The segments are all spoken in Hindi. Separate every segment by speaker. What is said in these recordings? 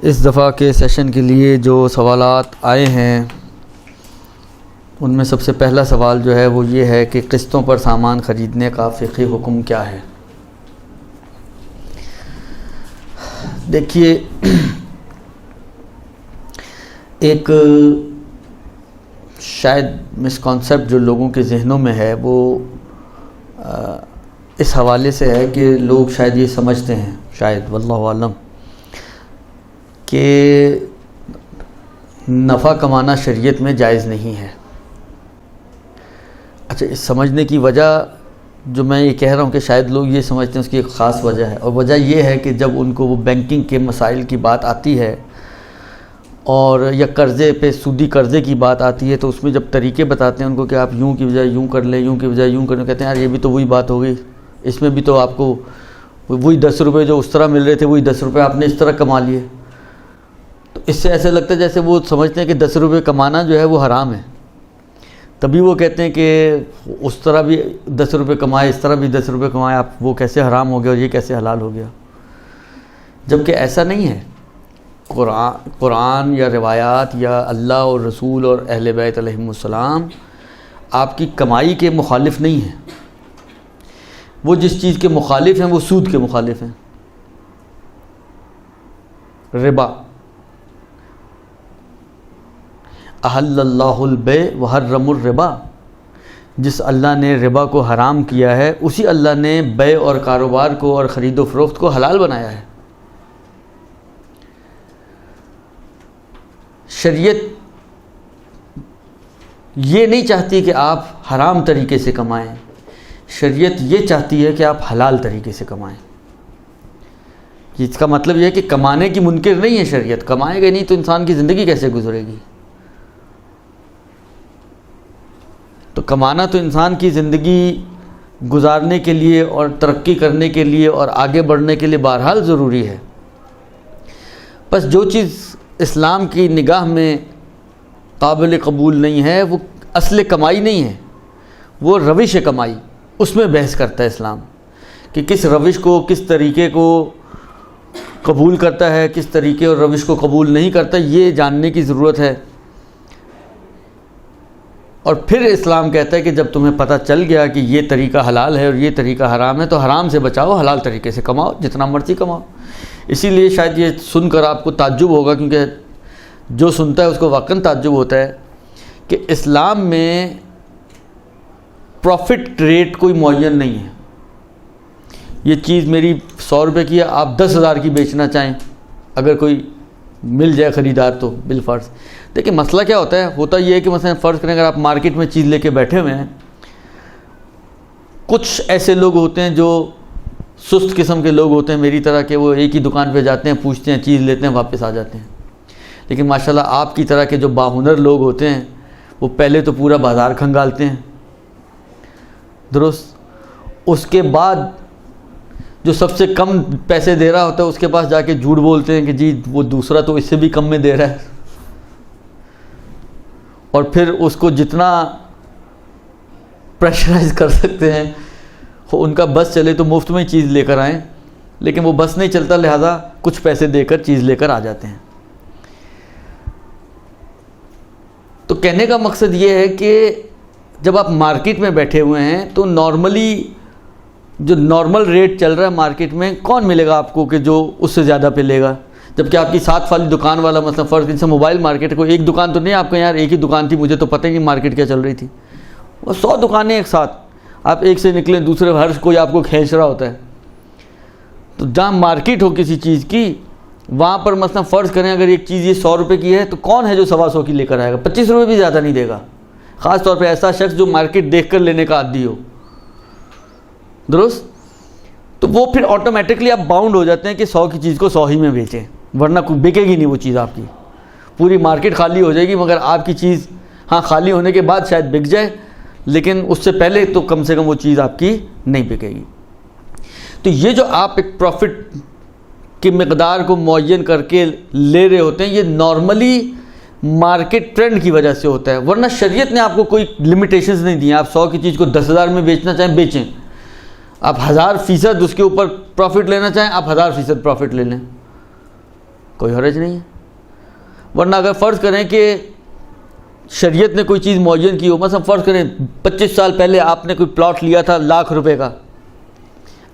Speaker 1: इस दफ़ा के सेशन के लिए जो सवालात आए हैं उनमें सबसे पहला सवाल जो है वो ये है कि क़िस्तों पर सामान ख़रीदने का फ़िक़ही हुक्म क्या है। देखिए, एक शायद मिसकॉन्सेप्ट जो लोगों के ज़हनों में है वो इस हवाले से है कि लोग शायद ये समझते हैं, शायद वल्लाहु आलम, कि नफ़ा कमाना शरीयत में जायज़ नहीं है। अच्छा, इस समझने की वजह जो मैं ये कह रहा हूँ कि शायद लोग ये समझते हैं, उसकी एक ख़ास वजह है, और वजह ये है कि जब उनको वो बैंकिंग के मसाइल की बात आती है और या कर्ज़े पे सूदी कर्ज़े की बात आती है तो उसमें जब तरीके बताते हैं उनको कि आप यूँ की बजाय यूँ कर लें, यूँ की बजाय यूँ कर लें, कहते हैं यार ये भी तो वही बात हो गई, इसमें भी तो आपको वही 10 रुपये जो उस तरह मिल रहे थे वही 10 रुपये आपने इस तरह कमा लिए। तो इससे ऐसे लगता है जैसे वो समझते हैं कि 10 रुपये कमाना जो है वो हराम है, तभी वो कहते हैं कि उस तरह भी 10 रुपये कमाए, इस तरह भी 10 रुपये कमाए, आप वो कैसे हराम हो गया और ये कैसे हलाल हो गया। जबकि ऐसा नहीं है। कुरान या रिवायात या अल्लाह और रसूल और अहले बैत अलैहिमुस्सलाम आपकी कमाई के मुखालिफ नहीं हैं। वो जिस चीज़ के मुखालिफ हैं वो सूद के मुखालिफ हैं। रिबा, अहल्लल्लाहुल बै व हर्रमुर रिबा, जिस अल्लाह ने रिबा को हराम किया है उसी अल्लाह ने बै और कारोबार को और ख़रीदो फ़रोख्त को हलाल बनाया है। शरीयत ये नहीं चाहती कि आप हराम तरीके से कमाएं, शरीयत ये चाहती है कि आप हलाल तरीके से कमाएं। इसका मतलब यह है कि कमाने की मुनकिर नहीं है शरीयत, कमाएगा नहीं तो इंसान की ज़िंदगी कैसे गुजरेगी। तो कमाना तो इंसान की ज़िंदगी गुजारने के लिए और तरक्की करने के लिए और आगे बढ़ने के लिए बहरहाल ज़रूरी है। बस जो चीज़ इस्लाम की निगाह में काबिल कबूल नहीं है वो असल कमाई नहीं है, वो रविश कमाई, उसमें बहस करता है इस्लाम कि किस रविश को, किस तरीके को कबूल करता है, किस तरीके और रविश को कबूल नहीं करता, ये जानने की ज़रूरत है। और फिर इस्लाम कहता है कि जब तुम्हें पता चल गया कि ये तरीका हलाल है और ये तरीका हराम है तो हराम से बचाओ, हलाल तरीके से कमाओ, जितना मर्ज़ी कमाओ। इसीलिए शायद ये सुनकर आपको ताज्जुब होगा, क्योंकि जो सुनता है उसको वाकई ताज्जुब होता है कि इस्लाम में प्रॉफिट रेट कोई मुअय्यन नहीं है। ये चीज़ मेरी 100 रुपये की है, आप 10,000 की बेचना चाहें, अगर कोई मिल जाए ख़रीदार तो बिलफ़र्ज़। देखिए मसला क्या होता है, होता ये है कि मसलन फ़र्ज़ करें अगर आप मार्केट में चीज़ लेके बैठे हुए हैं, कुछ ऐसे लोग होते हैं जो सुस्त किस्म के लोग होते हैं मेरी तरह के, वो एक ही दुकान पे जाते हैं, पूछते हैं, चीज़ लेते हैं, वापस आ जाते हैं। लेकिन माशाल्लाह आपकी तरह के जो बाहुनर लोग होते हैं वो पहले तो पूरा बाज़ार खंगालते हैं, दुरुस्त, उसके बाद जो सबसे कम पैसे दे रहा होता है उसके पास जाके झूठ बोलते हैं कि जी वो दूसरा तो इससे भी कम में दे रहा है, और फिर उसको जितना प्रेशराइज कर सकते हैं, उनका बस चले तो मुफ्त में चीज़ लेकर आएँ, लेकिन वो बस नहीं चलता, लिहाजा कुछ पैसे देकर चीज़ लेकर आ जाते हैं। तो कहने का मकसद ये है कि जब आप मार्केट में बैठे हुए हैं तो नॉर्मली जो नॉर्मल रेट चल रहा है मार्केट में, कौन मिलेगा आपको कि जो उससे ज़्यादा पे लेगा। जबकि आपकी साथ वाली दुकान वाला, मतलब फ़र्ज़ जैसे मोबाइल मार्केट को एक दुकान तो नहीं, आपको यार एक ही दुकान थी, मुझे तो पता ही नहीं मार्केट क्या चल रही थी, वो 100 दुकानें एक साथ, आप एक से निकलें दूसरे, हर कोई आपको खींच रहा होता है। तो जहाँ मार्केट हो किसी चीज़ की, वहाँ पर मसलन फ़र्ज़ करें अगर एक चीज़ ये 100 रुपये की है तो कौन है जो 125 की लेकर आएगा, 25 रुपये भी ज़्यादा नहीं देगा, ख़ास तौर पे ऐसा शख्स जो मार्केट देख कर लेने का आदी हो, दुरुस्त। तो वो फिर ऑटोमेटिकली आप बाउंड हो जाते हैं कि 100 की चीज़ को 100 ही में बेचें, वरना कोई बिकेगी नहीं वो चीज़ आपकी, पूरी मार्केट खाली हो जाएगी। मगर आपकी चीज़ हाँ खाली होने के बाद शायद बिक जाए, लेकिन उससे पहले तो कम से कम वो चीज़ आपकी नहीं बिकेगी। तो ये जो आप एक प्रॉफिट की मकदार को मुअय्यन करके ले रहे होते हैं, ये नॉर्मली मार्केट ट्रेंड की वजह से होता है, वरना शरीयत ने आपको कोई लिमिटेशंस नहीं दी। आप 100 की चीज़ को 10,000 में बेचना चाहें बेचें, आप 1000% उसके ऊपर प्रॉफिट लेना चाहें आप 1000% प्रॉफिट ले लें, कोई हर्ज नहीं है। वरना अगर फ़र्ज़ करें कि शरीयत ने कोई चीज़ मुअय्यन की हो, मतलब फ़र्ज़ करें 25 साल पहले आपने कोई प्लॉट लिया था लाख रुपए का,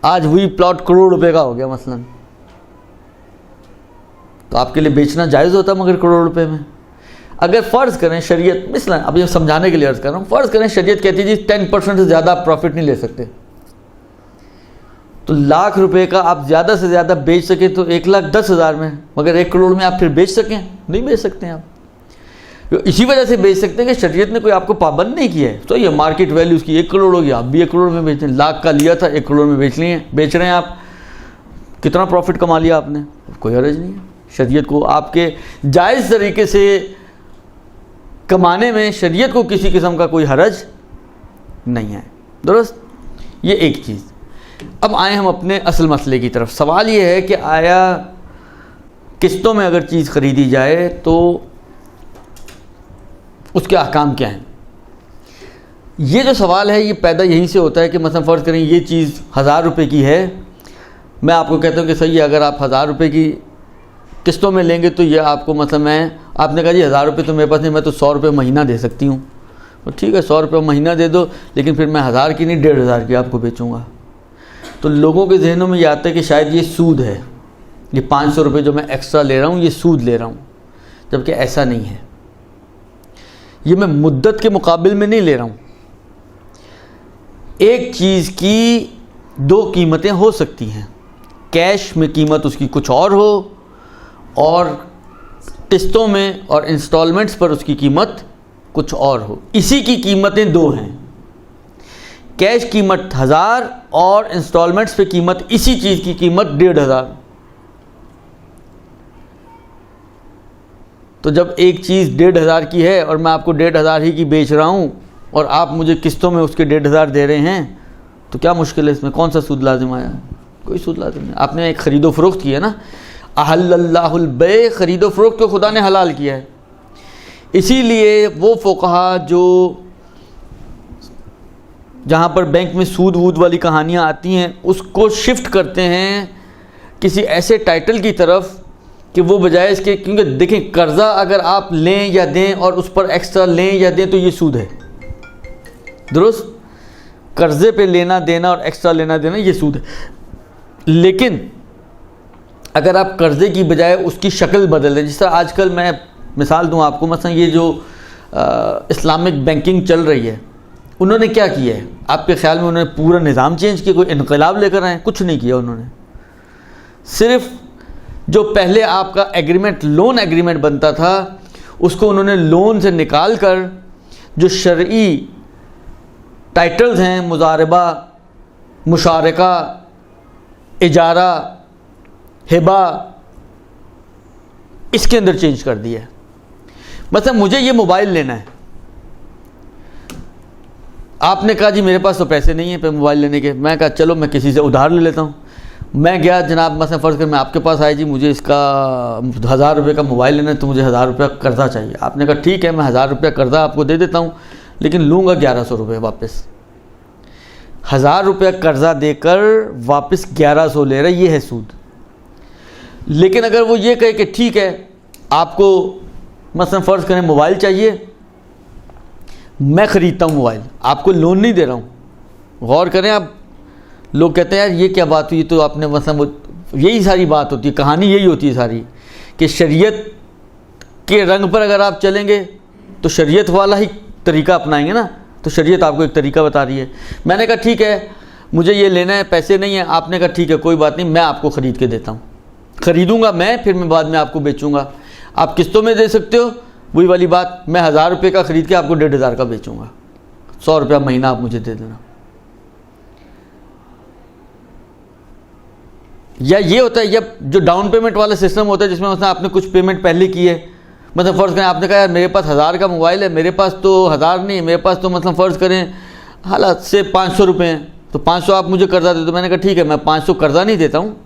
Speaker 1: आज वही प्लॉट करोड़ रुपए का हो गया मसलन, तो आपके लिए बेचना जायज़ होता मगर करोड़ रुपए में। अगर फ़र्ज़ करें शरीयत, मिसलन अब ये समझाने के लिए अर्ज़ कर रहा हूँ, फ़र्ज़ करें शरीयत कहती है जी 10% से ज़्यादा आप प्रॉफिट नहीं ले सकते, तो लाख रुपए का आप ज़्यादा से ज़्यादा बेच सकें तो 1,10,000 में, मगर 1 करोड़ में आप फिर बेच सकें, नहीं बेच सकते आप। तो इसी वजह से बेच सकते हैं कि शरीयत ने कोई आपको पाबंद नहीं किया है। तो ये मार्केट वैल्यू उसकी 1 करोड़ होगी, आप भी 1 करोड़ में बेचें। लाख का लिया था 1 करोड़ में बेच रहे हैं आप, कितना प्रॉफिट कमा लिया आपने, कोई हर्ज नहीं है। शरीयत को आपके जायज़ तरीके से कमाने में शरीयत को किसी किस्म का कोई हर्ज नहीं है, दुरुस्त। ये एक चीज़। अब आए हम अपने असल मसले की तरफ। सवाल ये है कि आया किस्तों में अगर चीज़ ख़रीदी जाए तो उसके अहकाम क्या हैं। ये जो सवाल है ये पैदा यहीं से होता है कि मतलब फ़र्ज़ करें ये चीज़ 1000 रुपये की है, मैं आपको कहता हूँ कि सही है अगर आप 1000 रुपये की किस्तों में लेंगे तो ये आपको मतलब आपने कहा जी 1000 रुपये तो मेरे पास नहीं, मैं तो 100 रुपये महीना दे सकती हूँ, तो ठीक है 100 रुपये महीना दे दो, लेकिन फिर मैं 1000 की नहीं 1500 की आपको बेचूँगा। तो लोगों के जहनों में ये आता है कि शायद ये सूद है, ये 500 रुपये जो मैं एक्स्ट्रा ले रहा हूँ ये सूद ले रहा हूँ, जबकि ऐसा नहीं है। ये मैं मुद्दत के मुकाबिल में नहीं ले रहा हूँ। एक चीज़ की 2 कीमतें हो सकती हैं, कैश में कीमत उसकी कुछ और हो और किस्तों में और इंस्टॉलमेंट्स पर उसकी कीमत कुछ और हो। इसी की कीमतें 2 हैं, कैश कीमत 1000 और इंस्टॉलमेंट्स पे कीमत इसी चीज़ की कीमत 1500। तो जब एक चीज़ 1500 की है और मैं आपको 1500 ही की बेच रहा हूँ और आप मुझे किस्तों में उसके 1500 दे रहे हैं, तो क्या मुश्किल है इसमें, कौन सा सूद लाजिम आया, कोई सूद लाजिम नहीं। आपने एक ख़रीदो फ़रोख्त की है ना, अहल्लल्लाहुल बै, ख़रीदो फ़रोख्त को खुदा ने हलाल किया है। इसीलिए वो फ़ुक़हा जो जहाँ पर बैंक में सूद वूद वाली कहानियाँ आती हैं उसको शिफ्ट करते हैं किसी ऐसे टाइटल की तरफ कि वो बजाय इसके, क्योंकि देखें कर्ज़ा अगर आप लें या दें और उस पर एक्स्ट्रा लें या दें तो ये सूद है, दुरुस्त। कर्ज़े पे लेना देना और एक्स्ट्रा लेना देना ये सूद है। लेकिन अगर आप कर्ज़े की बजाय उसकी शक्ल बदल दें, जिस तरह आजकल मैं मिसाल दूं आपको, मसलन ये जो इस्लामिक बैंकिंग चल रही है, उन्होंने क्या किया है आपके ख्याल में, उन्होंने पूरा निज़ाम चेंज किया, कोई इनकलाब लेकर आए, कुछ नहीं किया उन्होंने। सिर्फ जो पहले आपका एग्रीमेंट, लोन एग्रीमेंट बनता था, उसको उन्होंने लोन से निकाल कर जो शरई टाइटल्स हैं, मुजारबा, मुशारका, इजारा, हिबा, इसके अंदर चेंज कर दिया है। मतलब मुझे ये मोबाइल लेना है, आपने कहा जी मेरे पास तो पैसे नहीं है पे मोबाइल लेने के, मैं कहा चलो मैं किसी से उधार ले लेता हूँ। मैं गया जनाब, मसलन फ़र्ज़ कर मैं आपके पास आया जी मुझे इसका 1000 रुपये का मोबाइल लेना है तो मुझे 1000 रुपया कर्ज़ा चाहिए। आपने कहा ठीक है मैं 1000 रुपया कर्ज़ा आपको दे देता हूँ, लेकिन लूँगा 1100 रुपये वापस। 1000 रुपया कर्ज़ा देकर वापस 1100 ले रहा है, ये है सूद। लेकिन अगर वो ये कहे कि ठीक है आपको मसलन फ़र्ज़ करें मोबाइल चाहिए, मैं ख़रीदता हूँ मोबाइल, आपको लोन नहीं दे रहा हूँ। गौर करें आप, लोग कहते हैं यार ये क्या बात हुई, तो आपने मतलब यही सारी बात होती है, कहानी यही होती है सारी, कि शरीयत के रंग पर अगर आप चलेंगे तो शरीयत वाला ही तरीका अपनाएंगे ना, तो शरीयत आपको एक तरीका बता रही है। मैंने कहा ठीक है मुझे ये लेना है, पैसे नहीं है, आपने कहा ठीक है कोई बात नहीं, मैं आपको ख़रीद के देता हूँ, ख़रीदूँगा मैं, फिर मैं बाद में आपको बेचूँगा। आप किस्तों में दे सकते हो, वही वाली बात, मैं 1000 रुपये का ख़रीद के आपको 1500 का बेचूँगा, 100 रुपया महीना आप मुझे दे देना। या ये होता है, या जो डाउन पेमेंट वाला सिस्टम होता है जिसमें मतलब आपने कुछ पेमेंट पहले की है, मतलब फ़र्ज़ करें आपने कहा यार मेरे पास 1000 का मोबाइल है, मेरे पास तो 1000 नहीं, मेरे पास तो मतलब फ़र्ज़ करें हालात से 500 रुपये हैं, तो 500 आप मुझे कर्ज़ा दे दो। मैंने कहा ठीक है मैं 500 कर्ज़ा नहीं देता हूँ,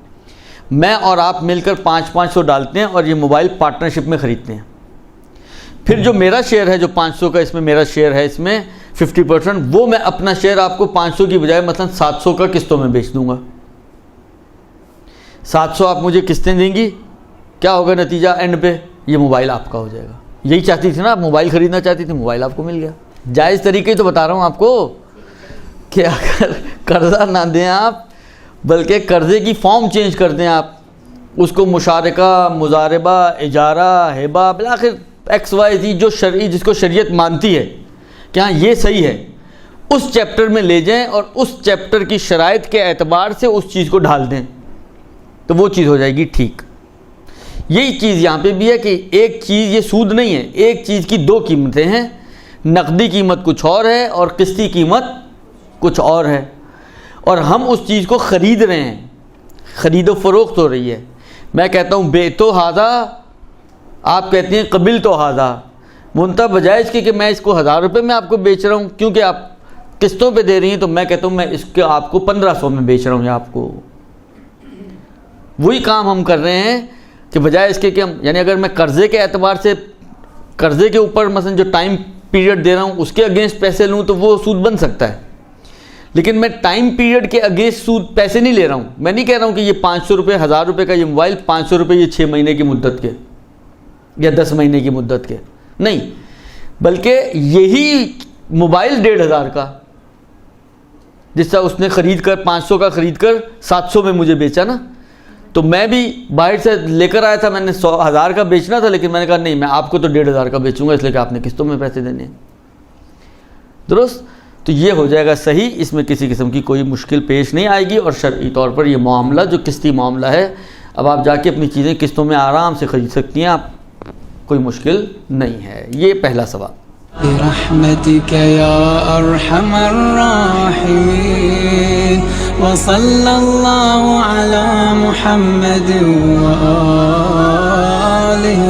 Speaker 1: मैं और आप मिलकर 500 डालते हैं और ये मोबाइल पार्टनरशिप में ख़रीदते हैं। फिर जो मेरा शेयर है जो 500 का, इसमें मेरा शेयर है, इसमें 50%, वो मैं अपना शेयर आपको 500 की बजाय मतलब 700 का किस्तों में बेच दूँगा। 700 आप मुझे किस्तें देंगी क्या होगा नतीजा एंड पे? ये मोबाइल आपका हो जाएगा। यही चाहती थी ना आप, मोबाइल ख़रीदना चाहती थी, मोबाइल आपको मिल गया। जायज़ तरीके तो बता रहा हूँ आपको कि अगर कर्ज़ा ना दें आप, बल्कि कर्ज़े की फॉर्म चेंज कर दें आप, उसको मुशारका, मुजारबा, इजारा, हिबा, बिलाखिर XYZ जो शरई, जिसको शरीयत मानती है कि हाँ ये सही है, उस चैप्टर में ले जाएं और उस चैप्टर की शराइत के एतबार से उस चीज़ को ढाल दें, तो वो चीज़ हो जाएगी ठीक। यही चीज़ यहाँ पे भी है कि एक चीज़, ये सूद नहीं है, एक चीज़ की दो कीमतें हैं, नकदी कीमत कुछ और है और किस्ती कीमत कुछ और है, और हम उस चीज़ को ख़रीद रहे हैं, ख़रीदो फ़रोख्त हो रही है। मैं कहता हूँ बे तो हादा, आप कहती हैं कबिल तो हादा, मुंतहा बजाय इसके कि मैं इसको 1000 रुपये में आपको बेच रहा हूँ क्योंकि आप किस्तों पे दे रही हैं, तो मैं कहता हूँ मैं इसके आपको 1500 में बेच रहा हूँ, या आपको वही काम हम कर रहे हैं कि बजाय इसके कि हम, यानी अगर मैं कर्ज़े के एतबार से कर्ज़े के ऊपर मसलन जो टाइम पीरियड दे रहा हूँ उसके अगेंस्ट पैसे लूँ तो वो सूद बन सकता है, लेकिन मैं टाइम पीरियड के अगेंस्ट सूद पैसे नहीं ले रहा हूँ। मैं नहीं कह रहा हूँ कि ये 500 रुपये, 1000 रुपये का ये मोबाइल, 500 रुपये ये 6 महीने की मुद्दत के या 10 महीने की मुद्दत के, नहीं, बल्कि यही मोबाइल 1500 का, जिसका उसने ख़रीद कर 500 का ख़रीद कर 700 में मुझे बेचा ना, तो मैं भी बाहर से लेकर आया था, मैंने 1000 का बेचना था, लेकिन मैंने कहा नहीं, मैं आपको तो 1500 का बेचूंगा, इसलिए कि आपने किस्तों में पैसे देने हैं। दुरुस्त? तो ये हो जाएगा सही, इसमें किसी किस्म की कोई मुश्किल पेश नहीं आएगी, और शरई तौर पर ये मामला जो किस्ती मामला है, अब आप जाके अपनी चीज़ें किस्तों में आराम से ख़रीद सकती हैं आप, कोई मुश्किल नहीं है। ये पहला सवाल।
Speaker 2: बिरहमतिक या अरहमर राहिमीन व सल्लल्लाहु अला मुहम्मद व आलिहि